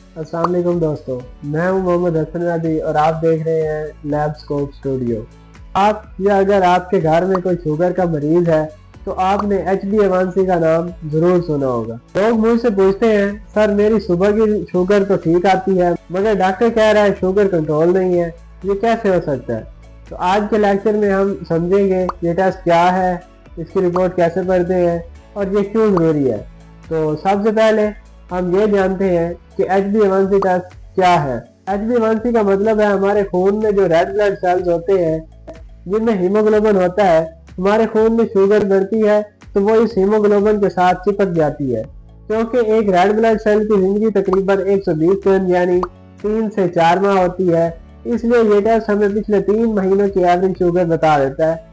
अस्सलाम वालेकुम दोस्तों, मैं हूं मोहम्मद हसन रादी और आप देख रहे हैं लैबस्कोप स्टूडियो। आप या अगर आपके घर में कोई शुगर का मरीज है तो आपने HbA1c का नाम जरूर सुना होगा। लोग मुझसे पूछते हैं, सर मेरी सुबह की शुगर तो ठीक आती है मगर डॉक्टर कह रहा है शुगर कंट्रोल नहीं है, ये कैसे हो सकता है? तो आज के लेक्चर में हम समझेंगे ये टेस्ट क्या है, इसकी रिपोर्ट कैसे पढ़ते हैं और ये क्यों ज़रूरी है। तो सबसे पहले हम ये जानते हैं कि HbA1c टेस्ट क्या है। HbA1c का मतलब है हमारे खून में जो रेड ब्लड सेल्स होते हैं जिनमें हीमोग्लोबिन होता है। हमारे खून में शुगर बढ़ती है तो वो इस हीमोग्लोबिन के साथ चिपक जाती है। क्योंकि एक रेड ब्लड सेल की जिंदगी तकरीबन 120 दिन यानी 3 से 4 माह होती है, इसलिए ये टेस्ट हमें पिछले 3 महीनों की एवरेज शुगर बता देता है।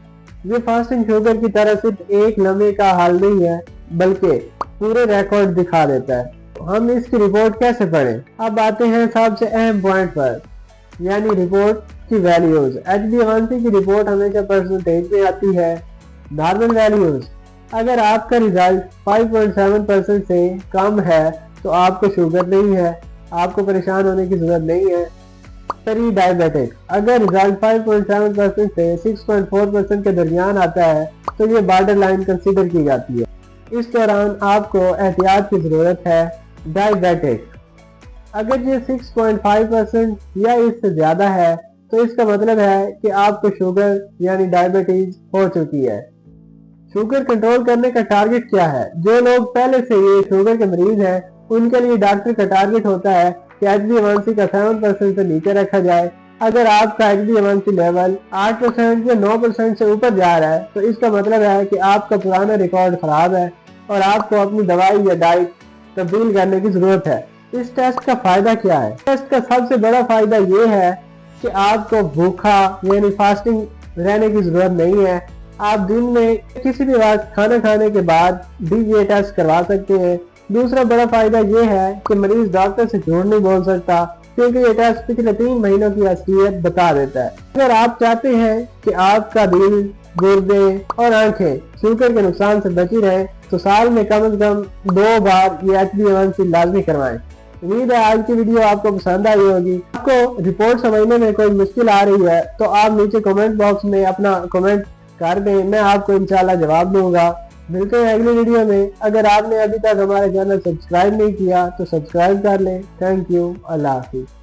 ये फास्टिंग शुगर की तरह सिर्फ एक लम्हे का हल नहीं है बल्कि पूरे रिकॉर्ड दिखा देता है। हम इसकी रिपोर्ट कैसे पढ़ें? अब आते हैं सबसे अहम पॉइंट पर, यानी रिपोर्ट की वैल्यूज। HbA1c की रिपोर्ट हमेशा परसेंटेज में आती है। नॉर्मल वैल्यूज, अगर आपका रिजल्ट 5.7% से कम है तो आपको शुगर नहीं है, आपको परेशान होने की जरूरत नहीं है। प्री डायबिटिक, अगर रिजल्ट 5.7% से 6.4% के दरमियान आता है तो ये बॉर्डर लाइन कंसीडर की जाती है। इस दौरान आपको एहतियात की जरूरत है। डायबिटिक, अगर ये 6.5% या इससे ज्यादा है तो इसका मतलब है कि आपको शुगर यानी डायबिटीज हो चुकी है। शुगर कंट्रोल करने का टारगेट क्या है? जो लोग पहले से ये शुगर के मरीज हैं उनके लिए डॉक्टर का टारगेट होता है कि HbA1c का 7% से नीचे रखा जाए। अगर आपका HbA1c लेवल 8% या 9% से ऊपर जा रहा है तो इसका मतलब है कि आपका पुराना रिकॉर्ड खराब है और आपको अपनी दवाई या डाइट तब्दील करने की जरूरत है। इस टेस्ट का फायदा क्या है? टेस्ट का सबसे बड़ा फायदा ये है कि आपको भूखा यानी फास्टिंग रहने की जरूरत नहीं है। आप दिन में किसी भी वक्त खाना खाने के बाद भी ये टेस्ट करवा सकते हैं। दूसरा बड़ा फायदा ये है कि मरीज डॉक्टर से झूठ नहीं बोल सकता क्योंकि ये टेस्ट पिछले 3 महीनों की असलियत बता देता है। अगर आप चाहते हैं कि आपका दिल, गुर्दे और आंखें शुगर के नुकसान से बची रहे तो साल में कम से कम 2 बार ये HbA1c लाजमी करवाएं। उम्मीद है आज की वीडियो आपको पसंद आई होगी। आपको रिपोर्ट समझने में कोई मुश्किल आ रही है तो आप नीचे कमेंट बॉक्स में अपना कमेंट कर दें, मैं आपको इंशाल्लाह जवाब दूंगा। मिलते हैं अगली वीडियो में। अगर आपने अभी तक हमारे चैनल सब्सक्राइब नहीं किया तो सब्सक्राइब कर लें। थैंक यू, अल्लाह हाफिज़।